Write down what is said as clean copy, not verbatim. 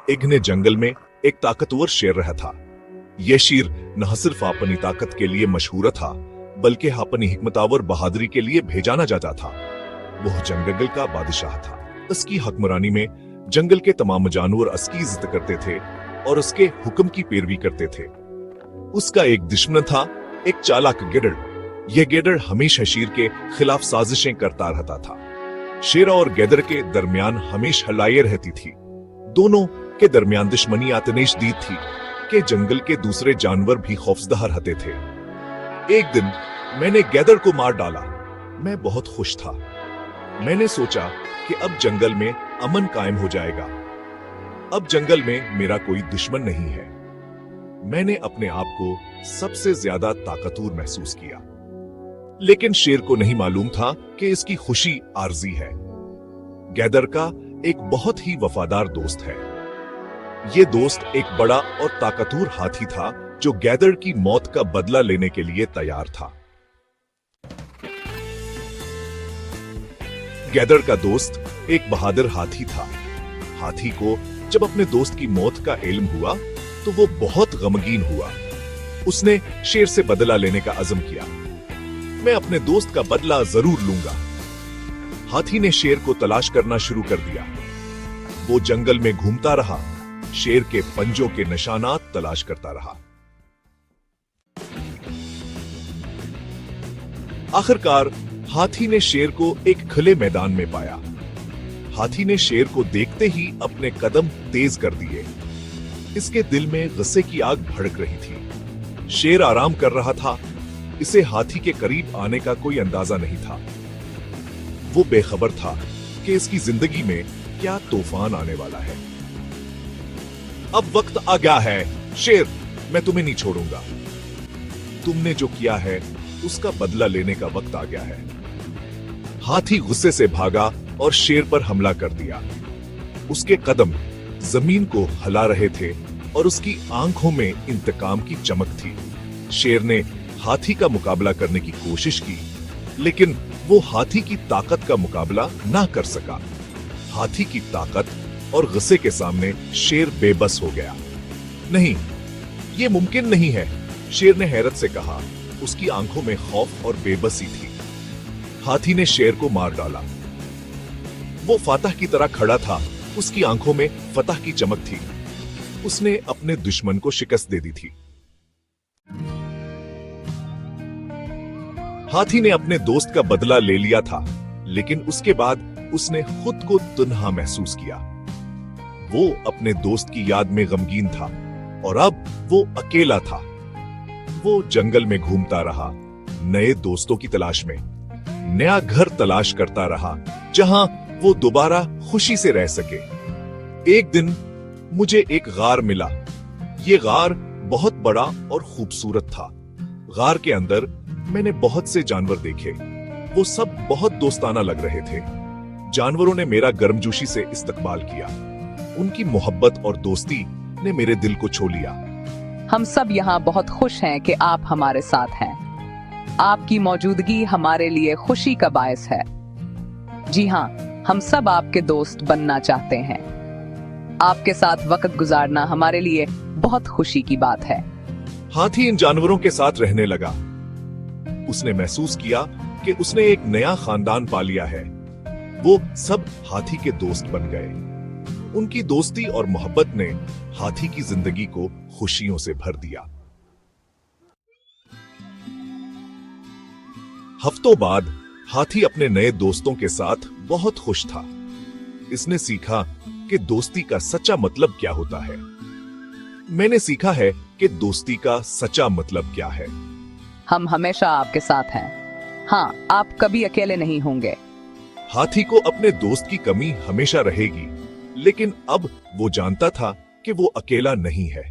एक घने जंगल में एक ताकतवर शेर रहा था। यह शेर न सिर्फ अपनी ताकत के लिए मशहूर था, बल्कि अपनी हिकमतावर बहादुरी के लिए भेजा न जाता था। वह जंगल का बादशाह था। उसकी हुक्मरानी में जंगल के तमाम जानवर उसकी इज्जत करते थे और उसके हुक्म की पैरवी करते थे। उसका एक दुश्मन था, एक चालाक गैदड़। यह गैदड़ हमेशा शेर के खिलाफ साजिशें करता रहता था। शेर और गैदड़ के दरमियान हमेशा लड़ाई रहती थी। दोनों के दरमियान दुश्मनी इतनी शदीद थी कि जंगल के दूसरे जानवर भी खौफजदा रहते थे। एक दिन मैंने गैदड़ को मार डाला। मैं बहुत खुश था। मैंने सोचा कि अब जंगल में अमन कायम हो जाएगा। अब जंगल में मेरा कोई दुश्मन नहीं है। मैंने अपने आप को सबसे ज्यादा ताकतवर महसूस किया। लेकिन शेर को नहीं मालूम था कि इसकी खुशी आरजी है। गैदड़ का एक बहुत ही वफादार दोस्त है। यह दोस्त एक बड़ा और ताकतवर हाथी था जो गैदड़ की मौत का बदला लेने के लिए तैयार था। गैदड़ का दोस्त एक बहादुर हाथी था। हाथी को जब अपने दोस्त की मौत का इल्म हुआ तो वो बहुत गमगीन हुआ। उसने शेर से बदला लेने का अज़म किया। मैं अपने दोस्त का बदला जरूर लूंगा। हाथी ने शेर को तलाश करना शुरू कर दिया। वो जंगल में घूमता रहा, शेर के पंजों के निशानात तलाश करता रहा। आखिरकार हाथी ने शेर को एक खुले मैदान में पाया। हाथी ने शेर को देखते ही अपने कदम तेज कर दिए। इसके दिल में गुस्से की आग भड़क रही थी। शेर आराम कर रहा था। इसे हाथी के करीब आने का कोई अंदाजा नहीं था। वो बेखबर था कि इसकी जिंदगी में क्या तूफान आने वाला है। अब वक्त आ गया है शेर, मैं तुम्हें नहीं छोड़ूंगा। तुमने जो किया है उसका बदला लेने का वक्त आ गया है। हाथी गुस्से से भागा और शेर पर हमला कर दिया। उसके कदम जमीन को हिला रहे थे और उसकी आंखों में इंतकाम की चमक थी। शेर ने हाथी का मुकाबला करने की कोशिश की, लेकिन वो हाथी की ताकत का मुकाबला ना कर सका। हाथी की ताकत और गुस्से के सामने शेर बेबस हो गया। नहीं, ये मुमकिन नहीं है, शेर ने हैरत से कहा। उसकी आंखों में खौफ और बेबसी थी। हाथी ने शेर को मार डाला। वो फतह की तरह खड़ा था। उसकी आंखों में फतह की चमक थी। उसने अपने दुश्मन को शिकस्त दे दी थी। हाथी ने अपने दोस्त का बदला ले लिया था, लेकिन उसके बाद उसने खुद को तन्हा महसूस किया। वो अपने दोस्त की याद में गमगीन था और अब वो अकेला था। वो जंगल में घूमता रहा, नए दोस्तों की तलाश में। नया घर तलाश करता रहा जहां वो दोबारा खुशी से रह सके। एक दिन मुझे एक गार मिला। ये गार बहुत बड़ा और खूबसूरत था। गार के अंदर मैंने बहुत से जानवर देखे। वो सब बहुत दोस्ताना लग रहे थे। जानवरों ने मेरा गर्मजोशी से इस्तकबाल किया। उनकी मोहब्बत और दोस्ती ने मेरे दिल को छू लिया। हम सब यहाँ बहुत खुश हैं कि आप हमारे साथ हैं। आपकी मौजूदगी हमारे लिए खुशी का बायस है। जी हाँ, हम सब आपके दोस्त बनना चाहते हैं। आपके साथ वक्त गुजारना हमारे लिए बहुत खुशी की बात है। हाथी इन जानवरों के साथ रहने लगा। उसने महसूस किया कि उसने एक नया खानदान पा लिया है। वो सब हाथी के दोस्त बन गए। उनकी दोस्ती और मोहब्बत ने हाथी की जिंदगी को खुशियों से भर दिया। हफ्तों बाद हाथी अपने नए दोस्तों के साथ बहुत खुश था। इसने सीखा कि दोस्ती का सच्चा मतलब क्या होता है। मैंने सीखा है कि दोस्ती का सच्चा मतलब क्या है। हम हमेशा आपके साथ हैं। हाँ, आप कभी अकेले नहीं होंगे। हाथी को अपने दोस्त की कमी हमेशा रहेगी, लेकिन अब वो जानता था कि वो अकेला नहीं है।